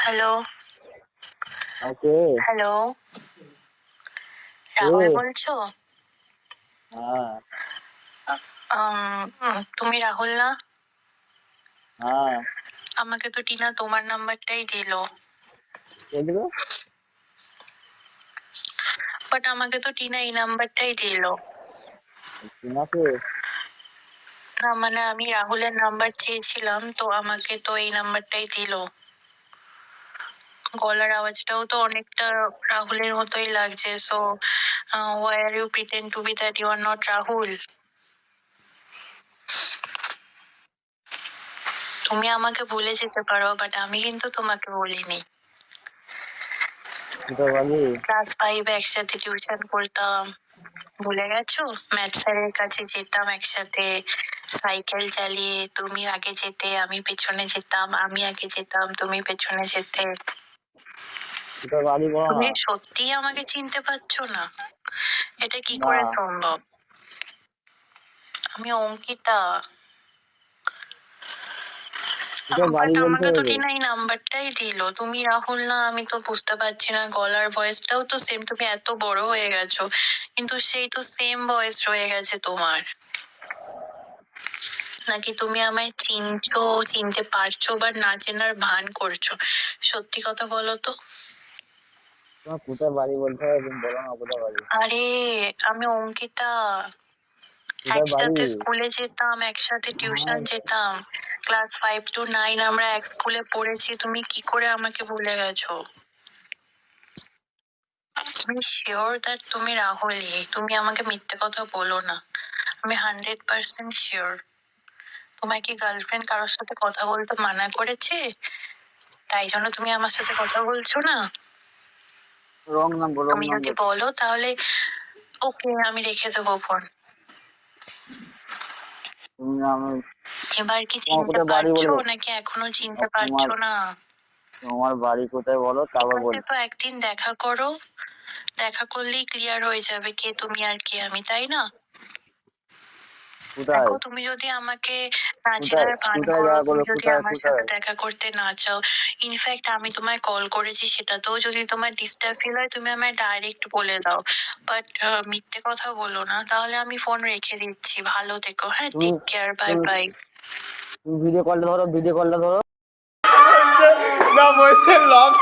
Hello okay hello Rahul বলছো? হ্যাঁ তুমি রাহুল না? হ্যাঁ আমাকে তো টিনা তোমার নাম্বারটাই দিল। বাট আমাকে তো টিনা এই নাম্বারটাই দিল। মানে আমি রাহুলের নাম্বার চেয়েছিলাম, তো আমাকে তো এই নাম্বারটাই দিল। গলার আওয়াজটাও তো অনেকটা রাহুলের মতোই লাগছে। So why are you pretend to be that you are not Rahul? তুমি আমাকে ভুলে যেতে পারো, বাট আমি কিন্তু তোমাকে বলিনি। ক্লাস 5 একসাথে টিউশন পড়তাম, ভুলে গেছো? ম্যাথ স্যারের কাছে যেতাম একসাথে সাইকেল চালিয়ে। তুমি আগে যেতে, আমি পেছনে যেতাম, আমি আগে যেতাম, তুমি পেছনে যেতে। তুমি সত্যি আমাকে চিনতে পারছো না? এটা কি করে সম্ভব? আমি অঙ্কিতা। আমাকে তো টিনা এই নাম্বারটাই দিল। তুমি রাহুল না? আমি তো বুঝতে পারছি না। গলার ভয়েসটাও তো সেম। তুমি এত বড় হয়ে গেছো, কিন্তু সেই তো সেম ভয়েস রয়ে গেছে তোমার। নাকি তুমি আমায় চিনছো, চিনতে পারছো, বা না চেনার ভান করছো? সত্যি কথা বলো তো। কোথায় বাড়ি বলতে হবে, তুমি বলো না কোথায় বাড়ি। আরে আমি অঙ্কিতা। একসাথে স্কুলে যেতাম, একসাথে টিউশন যেতাম। ক্লাস 5 to 9 আমরা এক স্কুলে পড়েছি। তুমি কি করে আমাকে ভুলে গেছো? আমি শিওর দ্যাট তুমি রাহুলই। তুমি আমাকে মিথ্যে কথা বলো না। আমি 100% শিওর। তোমার কি গার্লফ্রেন্ড কারোর সাথে কথা বলতে মানা করেছে, তাই জন্য তুমি আমার সাথে কথা বলছো না? তুমি যদি বলো তাহলে ওকে, আমি রেখে দেবো ফোন। এবার কি চিনতে পারছো নাকি এখনো চিনতে পারছো না? তোমার বাড়ি কোথায় বলো, তারপর বলছি। তো একদিন দেখা করো, দেখা করলেই ক্লিয়ার হয়ে যাবে কে তুমি আর কে আমি, তাই না? দেখো, তুমি যদি আমাকে না চেনার ভান করো, তুমি যদি আমার সাথে দেখা করতে না চাও, ইনফ্যাক্ট আমি তোমায় কল করেছি সেটাতেও যদি তোমার ডিস্টার্ব ফিল হয়, তুমি আমায় ডাইরেক্ট বলে দাও। বাট মিথ্যে কথা বলো না। তাহলে আমি ফোন রেখে দিচ্ছি। ভালো থেকো। হ্যাঁ, take care. Bye bye. Video কলটা ধরো, ভিডিও কলটা ধরো। না বলছে লক